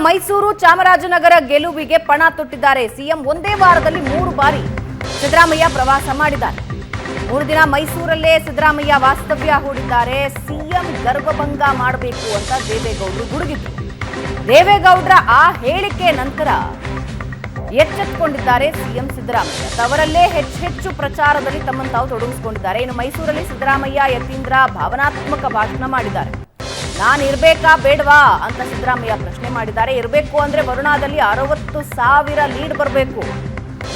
ಮೈಸೂರು ಚಾಮರಾಜನಗರ ಗೆಲುವಿಗೆ ಪಣ ತೊಟ್ಟಿದ್ದಾರೆ ಸಿಎಂ. ಒಂದೇ ವಾರದಲ್ಲಿ 3 ಬಾರಿ ಸಿದ್ದರಾಮಯ್ಯ ಪ್ರವಾಸ ಮಾಡಿದ್ದಾರೆ. 3 ದಿನ ಮೈಸೂರಲ್ಲೇ ಸಿದ್ದರಾಮಯ್ಯ ವಾಸ್ತವ್ಯ ಹೂಡಿದ್ದಾರೆ. ಸಿಎಂ ಗರ್ವಭಂಗ ಮಾಡಬೇಕು ಅಂತ ದೇವೇಗೌಡರು ಗುಡುಗಿದ್ರು. ದೇವೇಗೌಡರ ಆ ಹೇಳಿಕೆ ನಂತರ ಎಚ್ಚೆತ್ತುಕೊಂಡಿದ್ದಾರೆ ಸಿಎಂ ಸಿದ್ದರಾಮಯ್ಯ. ತವರಲ್ಲೇ ಹೆಚ್ಚು ಪ್ರಚಾರದಲ್ಲಿ ತಮ್ಮನ್ನು ತಾವು ತೊಡಗಿಸಿಕೊಂಡಿದ್ದಾರೆ. ಇನ್ನು ಮೈಸೂರಲ್ಲಿ ಸಿದ್ದರಾಮಯ್ಯ ಯತೀಂದ್ರ ಭಾವನಾತ್ಮಕ ಭಾಷಣ ಮಾಡಿದ್ದಾರೆ. ನಾನು ಇರಬೇಕಾ ಬೇಡವಾ ಅಂತ ಸಿದ್ದರಾಮಯ್ಯ ಪ್ರಶ್ನೆ ಮಾಡಿದ್ದಾರೆ. ಇರಬೇಕು ಅಂದ್ರೆ ವರುಣಾದಲ್ಲಿ 60,000 ಲೀಡ್ ಬರಬೇಕು.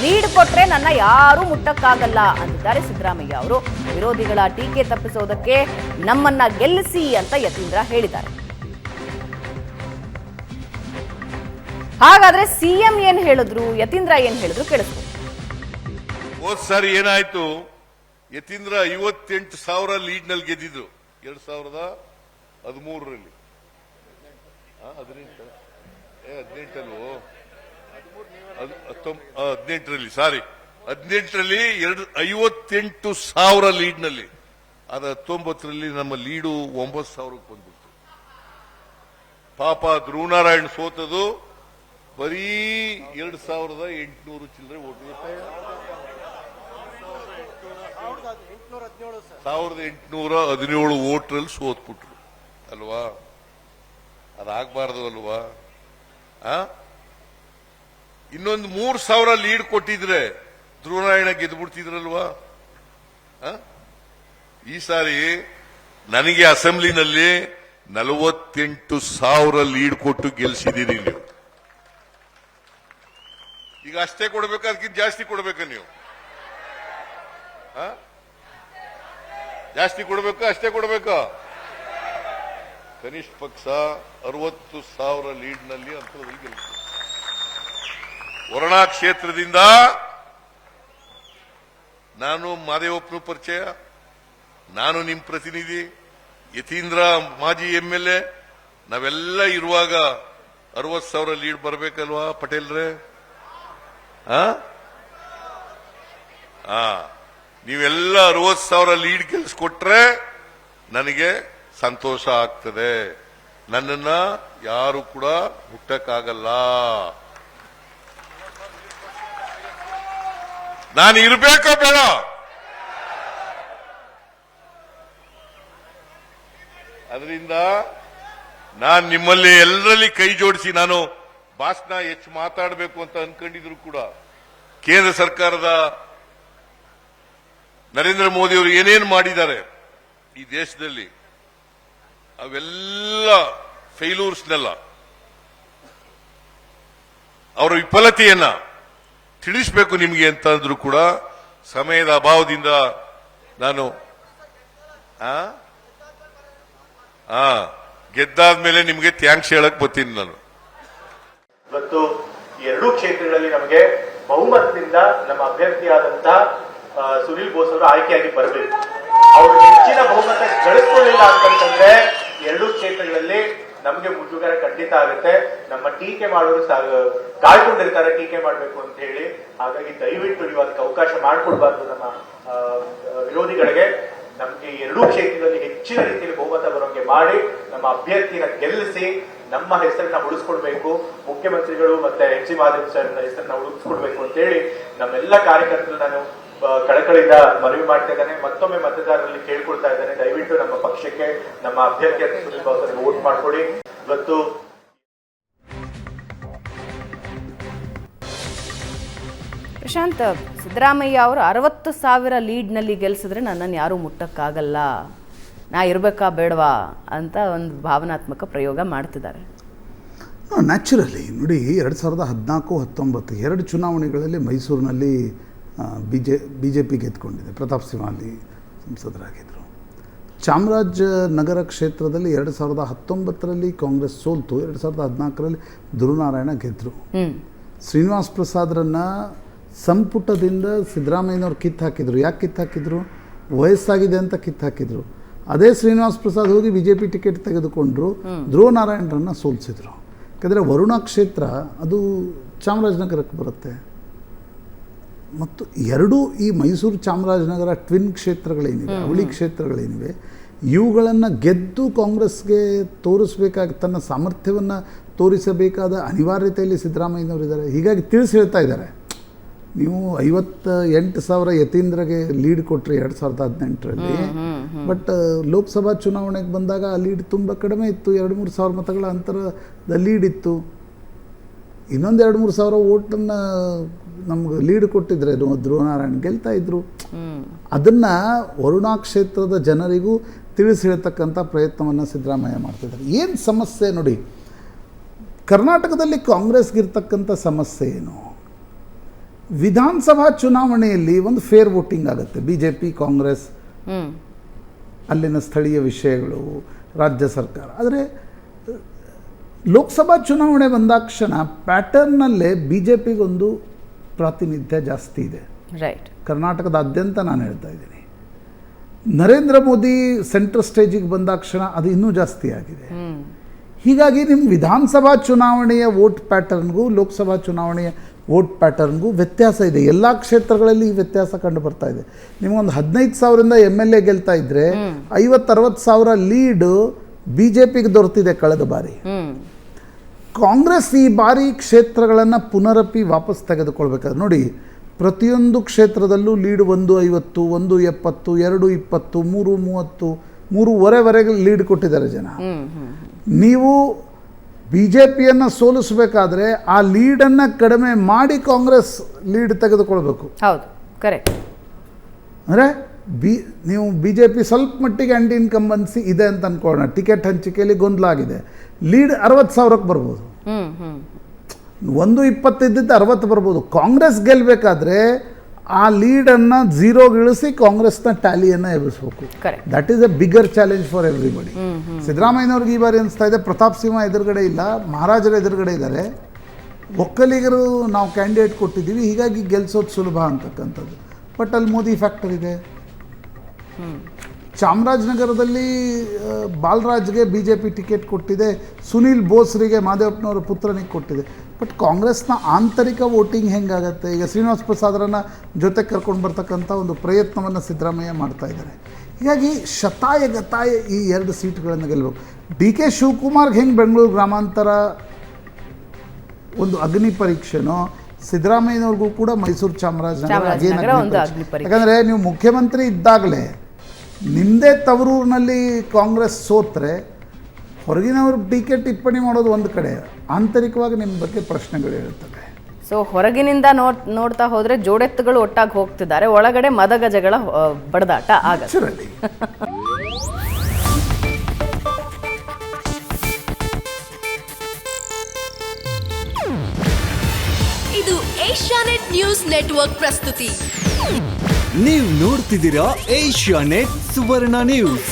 ಲೀಡ್ ಕೊಟ್ರೆ ನನ್ನ ಯಾರೂ ಮುಟ್ಟಕ್ಕಾಗಲ್ಲ ಅಂದಿದ್ದಾರೆ ಸಿದ್ದರಾಮಯ್ಯ ಅವರು. ವಿರೋಧಿಗಳ ಟೀಕೆ ತಪ್ಪಿಸೋದಕ್ಕೆ ನಮ್ಮನ್ನ ಗೆಲ್ಲಿಸಿ ಅಂತ ಯತೀಂದ್ರ ಹೇಳಿದ್ದಾರೆ. ಹಾಗಾದ್ರೆ ಸಿಎಂ ಏನ್ ಹೇಳಿದ್ರು, ಯತೀಂದ್ರ ಏನ್ ಹೇಳಿದ್ರು ಕೇಳಿಸ್ಬೋದು. ಹೋದ್ ಸಾರಿ ಏನಾಯ್ತು, ಯತೀಂದ್ರ 58,000 ಲೀಡ್ ನಲ್ಲಿ ಗೆದ್ದಿದ್ರು 2013ರಲ್ಲಿ. 18ರಲ್ಲಿ ಸಾರಿ 18ರಲ್ಲಿ 58,000 ಲೀಡ್ ನಲ್ಲಿ. ಅದು 19ರಲ್ಲಿ ನಮ್ಮ ಲೀಡು 9,000ಕ್ಕೆ ಬಂದ್ಬಿಡ್ತು. ಪಾಪ ಧ್ರುವನಾರಾಯಣ್ ಸೋತದು ಬರೀ 2,800 ಚಿಲ್ಲರೆ ಓಟು. 1,817 ಓಟ್ರಲ್ಲಿ ಸೋತ್ಬಿಟ್ರು ಅಲ್ವಾ? ಅದಾಗಬಾರ್ದು ಅಲ್ವಾ? ಇನ್ನೊಂದು 3,000 ಲೀಡ್ ಕೊಟ್ಟಿದ್ರೆ ಧ್ರುವನಾರಾಯಣ ಗೆದ್ದುಬಿಡ್ತಿದ್ರಲ್ವಾ? ಈ ಸಾರಿ ನನಗೆ ಅಸೆಂಬ್ಲಿನಲ್ಲಿ 48,000 ಲೀಡ್ ಕೊಟ್ಟು ಗೆಲ್ಸಿದ್ದೀರಿ ನೀವು. ಈಗ ಅಷ್ಟೇ ಕೊಡ್ಬೇಕಾ, ಅದಕ್ಕಿಂತ ಜಾಸ್ತಿ ಕೊಡ್ಬೇಕಾ? ನೀವು ಜಾಸ್ತಿ ಕೊಡ್ಬೇಕಾ, ಅಷ್ಟೇ ಕೊಡ್ಬೇಕಾ? ಕನಿಷ್ಠ ಪಕ್ಷ 60,000 ಲೀಡ್ ನಲ್ಲಿ ಅಂತರದಲ್ಲಿ ಗೆಲ್ತು. ವರುಣಾ ಕ್ಷೇತ್ರದಿಂದ ನಾನು ಮಾದೇವಪ್ಪನ ಪರಿಚಯ, ನಾನು ನಿಮ್ಮ ಪ್ರತಿನಿಧಿ, ಯತೀಂದ್ರ ಮಾಜಿ MLA, ನಾವೆಲ್ಲ ಇರುವಾಗ 60,000 ಲೀಡ್ ಬರಬೇಕಲ್ವಾ ಪಟೇಲ್ರೇ? ನೀವೆಲ್ಲ 60,000 ಲೀಡ್ ಗೆಲ್ಸ್ಕೊಟ್ರೆ ನನಗೆ ಸಂತೋಷ ಆಗ್ತದೆ. ನನ್ನನ್ನ ಯಾರು ಕೂಡ ಮುಟ್ಟಕ್ಕಾಗಲ್ಲ. ನಾನು ಇರಬೇಕಾ ಬೇಡ? ಅದರಿಂದ ನಾನು ನಿಮ್ಮಲ್ಲಿ ಎಲ್ಲರಲ್ಲಿ ಕೈ ಜೋಡಿಸಿ, ನಾನು ಭಾಷಣ ಹೆಚ್ಚು ಮಾತಾಡಬೇಕು ಅಂತ ಅನ್ಕೊಂಡಿದ್ರು ಕೂಡ ಕೇಂದ್ರ ಸರ್ಕಾರದ ನರೇಂದ್ರ ಮೋದಿ ಅವರು ಏನೇನು ಮಾಡಿದ್ದಾರೆ ಈ ದೇಶದಲ್ಲಿ, ಅವೆಲ್ಲ ಫೇಲ್ಯೂರ್ಸ್ನೆಲ್ಲ, ಅವರ ವಿಫಲತೆಯನ್ನ ತಿಳಿಸಬೇಕು ನಿಮಗೆ ಅಂತ ಅಂದ್ರು ಕೂಡ ಸಮಯದ ಅಭಾವದಿಂದ ನಾನು ಗೆದ್ದಾದ್ಮೇಲೆ ನಿಮಗೆ ಥ್ಯಾಂಕ್ಸ್ ಹೇಳಕ್ ಬರ್ತೀನಿ. ನಾನು ಇವತ್ತು ಎರಡೂ ಕ್ಷೇತ್ರಗಳಲ್ಲಿ ನಮಗೆ ಬಹುಮತದಿಂದ ನಮ್ಮ ಅಭ್ಯರ್ಥಿಯಾದಂತಹ ಸುನೀಲ್ ಬೋಸ್ ಅವರು ಆಯ್ಕೆಯಾಗಿ ಬರಬೇಕು. ಅವರು ಹೆಚ್ಚಿನ ಬಹುಮತ ಗಳಿಸ್ಕೊಳ್ಳಿಲ್ಲ ಅಂತಂದ್ರೆ ಎರಡೂ ಕ್ಷೇತ್ರಗಳಲ್ಲಿ ನಮಗೆ ಮುಜುಗರ ಖಂಡಿತ ಆಗುತ್ತೆ. ನಮ್ಮ ಟೀಕೆ ಮಾಡೋರು ಕಾಯ್ಕೊಂಡಿರ್ತಾರೆ ಟೀಕೆ ಮಾಡಬೇಕು ಅಂತ ಹೇಳಿ. ಹಾಗಾಗಿ ದಯವಿಟ್ಟು ನೀವು ಅದಕ್ಕೆ ಅವಕಾಶ ಮಾಡಿಕೊಡ್ಬಾರ್ದು ನಮ್ಮ ವಿರೋಧಿಗಳಿಗೆ. ನಮ್ಗೆ ಎರಡೂ ಕ್ಷೇತ್ರದಲ್ಲಿ ಹೆಚ್ಚಿನ ರೀತಿಯಲ್ಲಿ ಬಹುಮತ ಬರೋಂಗೆ ಮಾಡಿ ನಮ್ಮ ಅಭ್ಯರ್ಥಿನ ಗೆಲ್ಲಿಸಿ ನಮ್ಮ ಹೆಸರನ್ನ ಉಳಿಸ್ಕೊಡ್ಬೇಕು. ಮುಖ್ಯಮಂತ್ರಿಗಳು ಮತ್ತೆ ಎಚ್ ಸಿ ಮಾದೇವ್ ಸರ್ ಹೆಸರನ್ನ ಉಳಿಸ್ಕೊಡ್ಬೇಕು ಅಂತ ಹೇಳಿ ನಮ್ಮೆಲ್ಲ ಕಾರ್ಯಕರ್ತರು ನಾನು ಕಳಕಳಿಯಿಂದ ಮನವಿ ಮಾಡ್ತಾ ಇದ್ದೇನೆ. ಮತ್ತೊಮ್ಮೆ ಮತದಾರರಲ್ಲಿ ಕೇಳ್ಕೊಳ್ತಾ ಇದ್ದೇನೆ, ದಯವಿಟ್ಟು ನಮ್ಮ ಪಕ್ಷಕ್ಕೆ, ನಮ್ಮ ಅಭ್ಯರ್ಥಿ ಸುನೀಲ್ ಬೋಸ್ ಅವರಿಗೆ ವೋಟ್ ಮಾಡ್ಕೊಡಿ. ಇವತ್ತು ಪ್ರಶಾಂತ್, ಸಿದ್ದರಾಮಯ್ಯ ಅವರು 60,000 ಲೀಡ್ನಲ್ಲಿ ಗೆಲ್ಸಿದ್ರೆ ನನ್ನನ್ನು ಯಾರೂ ಮುಟ್ಟಕ್ಕಾಗಲ್ಲ, ನಾ ಇರಬೇಕಾ ಬೇಡವಾ ಅಂತ ಒಂದು ಭಾವನಾತ್ಮಕ ಪ್ರಯೋಗ ಮಾಡ್ತಿದ್ದಾರೆ. ನ್ಯಾಚುರಲಿ ನೋಡಿ, 2014-19 ಎರಡು ಚುನಾವಣೆಗಳಲ್ಲಿ ಮೈಸೂರಿನಲ್ಲಿ BJP ಗೆದ್ಕೊಂಡಿದೆ. ಪ್ರತಾಪ್ ಸಿಂಹ ಅಲ್ಲಿ ಸಂಸದರಾಗಿದ್ದರು. ಚಾಮರಾಜನಗರ ಕ್ಷೇತ್ರದಲ್ಲಿ 2019ರಲ್ಲಿ ಕಾಂಗ್ರೆಸ್ ಸೋಲ್ತು, 2014ರಲ್ಲಿ ಧ್ರುವನಾರಾಯಣ ಗೆದ್ದರು. ಶ್ರೀನಿವಾಸ್ ಪ್ರಸಾದ್ರನ್ನು ಸಂಪುಟದಿಂದ ಸಿದ್ದರಾಮಯ್ಯನವ್ರು ಕಿತ್ತಾಕಿದ್ರು. ಯಾಕೆ ಕಿತ್ತಾಕಿದ್ರು? ವಯಸ್ಸಾಗಿದೆ ಅಂತ ಕಿತ್ತಾಕಿದ್ರು. ಅದೇ ಶ್ರೀನಿವಾಸ್ ಪ್ರಸಾದ್ ಹೋಗಿ BJP ಟಿಕೆಟ್ ತೆಗೆದುಕೊಂಡ್ರು, ಧ್ರುವನಾರಾಯಣರನ್ನು ಸೋಲಿಸಿದ್ರು. ಯಾಕಂದರೆ ವರುಣಾ ಕ್ಷೇತ್ರ ಅದು ಚಾಮರಾಜನಗರಕ್ಕೆ ಬರುತ್ತೆ. ಮತ್ತು ಎರಡೂ ಈ ಮೈಸೂರು ಚಾಮರಾಜನಗರ ಟ್ವಿನ್ ಕ್ಷೇತ್ರಗಳೇನಿವೆ, ಅವಳಿ ಕ್ಷೇತ್ರಗಳೇನಿವೆ, ಇವುಗಳನ್ನು ಗೆದ್ದು ಕಾಂಗ್ರೆಸ್ಗೆ ತೋರಿಸ್ಬೇಕಾಗಿ ತನ್ನ ಸಾಮರ್ಥ್ಯವನ್ನು ತೋರಿಸಬೇಕಾದ ಅನಿವಾರ್ಯತೆಯಲ್ಲಿ ಸಿದ್ದರಾಮಯ್ಯನವರಿದ್ದಾರೆ. ಹೀಗಾಗಿ ತಿಳಿಸಿ ಹೇಳ್ತಾ ಇದ್ದಾರೆ, ನೀವು 58,000 ಯತೀಂದ್ರಗೆ ಲೀಡ್ ಕೊಟ್ಟರೆ 2018ರಲ್ಲಿ, ಬಟ್ ಲೋಕಸಭಾ ಚುನಾವಣೆಗೆ ಬಂದಾಗ ಆ ಲೀಡ್ ತುಂಬ ಕಡಿಮೆ ಇತ್ತು. 2-3 ಸಾವಿರ ಮತಗಳ ಅಂತರದ ಲೀಡ್ ಇತ್ತು. ಇನ್ನೊಂದು 2-3 ಸಾವಿರ ಓಟನ್ನು ನಮ್ಗೆ ಲೀಡ್ ಕೊಟ್ಟಿದ್ರೆ ಧ್ರುವನಾರಾಯಣ್ ಗೆಲ್ತಾ ಇದ್ರು. ಅದನ್ನು ವರುಣಾ ಕ್ಷೇತ್ರದ ಜನರಿಗೂ ತಿಳಿಸಿ ಹೇಳ್ತಕ್ಕಂಥ ಪ್ರಯತ್ನವನ್ನು ಸಿದ್ದರಾಮಯ್ಯ ಮಾಡ್ತಿದ್ದಾರೆ. ಏನು ಸಮಸ್ಯೆ ನೋಡಿ, ಕರ್ನಾಟಕದಲ್ಲಿ ಕಾಂಗ್ರೆಸ್ಗಿರ್ತಕ್ಕಂಥ ಸಮಸ್ಯೆ ಏನು? ವಿಧಾನಸಭಾ ಚುನಾವಣೆಯಲ್ಲಿ ಒಂದು ಫೇರ್ ವೋಟಿಂಗ್ ಆಗುತ್ತೆ. BJP ಕಾಂಗ್ರೆಸ್ ಅಲ್ಲಿನ ಸ್ಥಳೀಯ ವಿಷಯಗಳು, ರಾಜ್ಯ ಸರ್ಕಾರ. ಆದರೆ ಲೋಕಸಭಾ ಚುನಾವಣೆ ಬಂದಾಕ್ಷಣ ಪ್ಯಾಟರ್ನಲ್ಲೇ BJPಗೊಂದು ಪ್ರಾತಿನಿಧ್ಯ ಜಾಸ್ತಿ ಇದೆ. ರೈಟ್. ಕರ್ನಾಟಕದಾದ್ಯಂತ ನಾನು ಹೇಳ್ತಾ ಇದ್ದೀನಿ. ನರೇಂದ್ರ ಮೋದಿ ಸೆಂಟ್ರಲ್ ಸ್ಟೇಜಿಗೆ ಬಂದಾಕ್ಷಣ ಅದು ಇನ್ನೂ ಜಾಸ್ತಿ ಆಗಿದೆ. ಹೀಗಾಗಿ ನಿಮ್ಮ ವಿಧಾನಸಭಾ ಚುನಾವಣೆಯ ವೋಟ್ ಪ್ಯಾಟರ್ನ್ಗೂ ಲೋಕಸಭಾ ಚುನಾವಣೆಯ ವೋಟ್ ಪ್ಯಾಟರ್ನ್ಗೂ ವ್ಯತ್ಯಾಸ ಇದೆ. ಎಲ್ಲ ಕ್ಷೇತ್ರಗಳಲ್ಲಿ ಈ ವ್ಯತ್ಯಾಸ ಕಂಡು ಬರ್ತಾ ಇದೆ. ನಿಮಗೊಂದು 15,000ರಿಂದ MLA ಗೆಲ್ತಾ ಇದ್ರೆ 50-60 ಸಾವಿರ ಲೀಡ್ BJPಗೆ ದೊರೆತಿದೆ ಕಳೆದ ಬಾರಿ. ಕಾಂಗ್ರೆಸ್ ಈ ಬಾರಿ ಕ್ಷೇತ್ರಗಳನ್ನು ಪುನರಪಿ ವಾಪಸ್ ತೆಗೆದುಕೊಳ್ಬೇಕಾದ್ರೆ ನೋಡಿ, ಪ್ರತಿಯೊಂದು ಕ್ಷೇತ್ರದಲ್ಲೂ ಲೀಡ್ 150, 170, 220, 330, 3.5ವರೆಗೆ ಲೀಡ್ ಕೊಟ್ಟಿದ್ದಾರೆ ಜನ. ನೀವು BJPಯನ್ನು ಸೋಲಿಸಬೇಕಾದ್ರೆ ಆ ಲೀಡನ್ನು ಕಡಿಮೆ ಮಾಡಿ ಕಾಂಗ್ರೆಸ್ ಲೀಡ್ ತೆಗೆದುಕೊಳ್ಬೇಕು. ಹೌದು, ಕರೆಕ್ಟ್. ಅಂದರೆ ನೀವು BJP ಸ್ವಲ್ಪ ಮಟ್ಟಿಗೆ ಆ್ಯಂಟಿ ಇನ್ಕಂಬನ್ಸಿ ಇದೆ ಅಂತ ಅಂದ್ಕೊಳ್ಳೋಣ. ಟಿಕೆಟ್ ಹಂಚಿಕೆಯಲ್ಲಿ ಗೊಂದಲ ಆಗಿದೆ. ಲೀಡ್ 60,000ಕ್ಕೆ ಬರ್ಬೋದು. 120 ಇದ್ದಿದ್ದು 60 ಬರ್ಬೋದು. ಕಾಂಗ್ರೆಸ್ ಗೆಲ್ಲಬೇಕಾದ್ರೆ ಆ ಲೀಡನ್ನು 0ಗೆ ಇಳಿಸಿ ಕಾಂಗ್ರೆಸ್ನ ಟ್ಯಾಲಿಯನ್ನು ಎಬ್ಬಿಸಬೇಕು. That is a bigger challenge for everybody. ಸಿದ್ದರಾಮಯ್ಯನವ್ರಿಗೆ ಈ ಬಾರಿ ಅನಿಸ್ತಾ ಇದೆ, ಪ್ರತಾಪ್ ಸಿಂಹ ಎದುರುಗಡೆ ಇಲ್ಲ, ಮಹಾರಾಜರ ಎದುರುಗಡೆ ಇದ್ದಾರೆ. ಒಕ್ಕಲಿಗರು ನಾವು ಕ್ಯಾಂಡಿಡೇಟ್ ಕೊಟ್ಟಿದ್ದೀವಿ, ಹೀಗಾಗಿ ಗೆಲ್ಸೋದು ಸುಲಭ ಅಂತಕ್ಕಂಥದ್ದು. ಬಟ್ ಅಲ್ಲಿ ಮೋದಿ ಫ್ಯಾಕ್ಟರ್ ಇದೆ. ಚಾಮರಾಜನಗರದಲ್ಲಿ ಬಾಲರಾಜ್ಗೆ BJP ಟಿಕೆಟ್ ಕೊಟ್ಟಿದೆ, ಸುನೀಲ್ ಬೋಸ್ರಿಗೆ ಮಾದೇವಪ್ಪನವರ ಪುತ್ರನಿಗೆ ಕೊಟ್ಟಿದೆ. ಬಟ್ ಕಾಂಗ್ರೆಸ್ನ ಆಂತರಿಕ ವೋಟಿಂಗ್ ಹೆಂಗಾಗತ್ತೆ? ಈಗ ಶ್ರೀನಿವಾಸ್ ಪ್ರಸಾದರನ್ನು ಜೊತೆ ಕರ್ಕೊಂಡು ಬರ್ತಕ್ಕಂಥ ಒಂದು ಪ್ರಯತ್ನವನ್ನು ಸಿದ್ದರಾಮಯ್ಯ ಮಾಡ್ತಾ ಇದ್ದಾರೆ. ಹೀಗಾಗಿ ಶತಾಯಗತಾಯ ಈ 2 ಸೀಟ್ಗಳನ್ನು ಗೆಲ್ಲಬೇಕು. DK ಶಿವಕುಮಾರ್ಗೆ ಹೆಂಗೆ ಬೆಂಗಳೂರು ಗ್ರಾಮಾಂತರ ಒಂದು ಅಗ್ನಿ ಪರೀಕ್ಷೆನೋ, ಸಿದ್ದರಾಮಯ್ಯನವ್ರಿಗೂ ಕೂಡ ಮೈಸೂರು ಚಾಮರಾಜನಗರ. ಯಾಕಂದರೆ ನೀವು ಮುಖ್ಯಮಂತ್ರಿ ಇದ್ದಾಗಲೇ ನಿಮ್ಮದೇ ತವರೂರಿನಲ್ಲಿ ಕಾಂಗ್ರೆಸ್ ಸೋತ್ರೆ ಹೊರಗಿನವರು ಟೀಕೆ ಟಿಪ್ಪಣಿ ಮಾಡೋದು ಒಂದು ಕಡೆ, ಆಂತರಿಕವಾಗಿ ನಿಮ್ಮ ಬಗ್ಗೆ ಪ್ರಶ್ನೆಗಳು ಹೇಳ್ತವೆ. ಸೊ ಹೊರಗಿನಿಂದ ನೋಡ್ತಾ ಹೋದ್ರೆ ಜೋಡೆತ್ತುಗಳು ಒಟ್ಟಾಗಿ ಹೋಗ್ತಿದ್ದಾರೆ, ಒಳಗಡೆ ಮದಗಜಗಳ ಬಡದಾಟ ಆಗುತ್ತೆ. ಇದು ಏಷ್ಯಾನೆಟ್ ನ್ಯೂಸ್ ನೆಟ್ವರ್ಕ್ ಪ್ರಸ್ತುತಿ. ನೀವು ನೋಡ್ತಿದ್ದೀರಾ ಏಷ್ಯಾನೆಟ್ ಸುವರ್ಣ ನ್ಯೂಸ್.